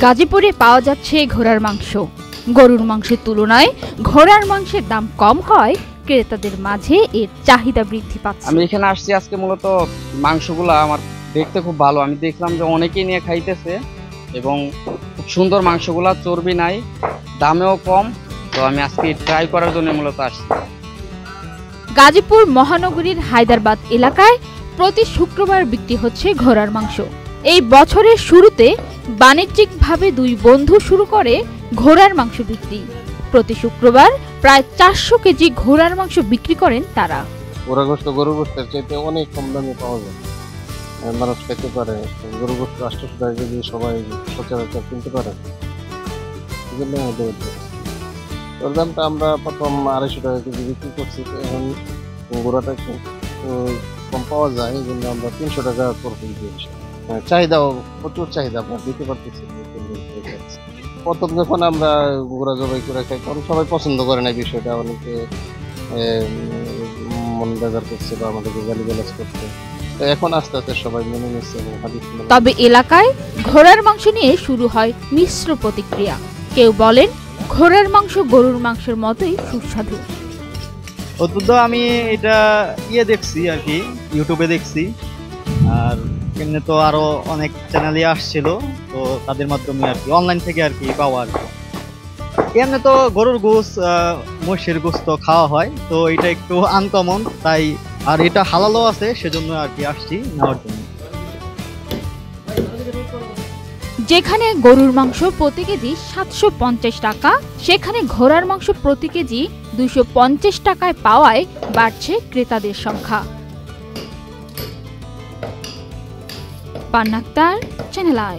গাজীপুরে পাওয়া যাচ্ছে ঘোড়ার মাংস। গরুর মাংসের তুলনায় ঘোড়ার মাংসের দাম কম হয় ক্রেতাদের মাঝে এর চাহিদা বৃদ্ধি পাচ্ছে। আমি এখানে আসছি আজকে মূলত মাংসগুলা আমার দেখতে খুব ভালো। আমি দেখলাম যে অনেকেই নিয়ে খাইতেছে এবং খুব সুন্দর মাংসগুলা, চর্বি নাই, দামেও কম। তো আমি আজকে ট্রাই করার জন্য মূলত আসছি। গাজীপুর মহানগরীর হায়দারবাদ এলাকায় প্রতি শুক্রবার বিক্রি হচ্ছে ঘোড়ার মাংস। এই বছরের শুরুতে বাণিজ্যিকভাবে দুই বন্ধু শুরু করে ঘোড়ার মাংস বিক্রি। প্রতি শুক্রবার প্রায় 400 কেজি ঘোড়ার মাংস বিক্রি করেন তারা। ঘোড়া গোস্ত গরুর গোস্তের চাইতে অনেক কম দামে পাওয়া যায়, মানুষ খেতে পারে। গরুর গোস্ত 800 টাকা কেজি সবাই সচরাচর কিনতে পারে, এই জন্য ওর দামটা আমরা প্রথম 250 টাকা কেজি বিক্রি করছি। এখন ঘোড়াটা একটু কম পাওয়া যায়, এই জন্য আমরা 300 টাকা করে দিয়েছি। চাহিদাও প্রচুর চাহিদা, আমরা দিতে পারতেছি। প্রথম যখন আমরা ঘোড়া জবাই করে খাই তখন সবাই পছন্দ করে না বিষয়টা, অনেকে মন বেজার করছে বা আমাদেরকে গালিগালাজ করছে। এখন আস্তে আস্তে সবাই মেনে নিচ্ছে। তবে এলাকায় ঘোড়ার মাংস নিয়ে শুরু হয় মিশ্র প্রতিক্রিয়া। কেউ বলেন ঘোড়ার মাংস গরুর মাংসের মতোই সুস্বাদু। অদ্ভুত, আমি এটা দেখছি আর কি, ইউটিউবে দেখছি, আর এমনি তো আরো অনেক চ্যানেলে আসছিল, তো তাদের মাধ্যমে আর কি অনলাইন থেকে আর কি পাওয়া আর কি। এমনি তো গরুর গোস্ত, মহিষের গোস্ত খাওয়া হয়, তো এটা একটু আনকমন, তাই আর এটা হালালও আছে, সেজন্য আর কি আসছি নেওয়ার জন্য। যেখানে গরুর মাংস প্রতি কেজি 750 টাকা, সেখানে ঘোড়ার মাংস প্রতি কেজি 250 টাকায় পাওয়ায় বাড়ছে ক্রেতাদের সংখ্যা। পান্না আক্তার, চ্যানেল আই।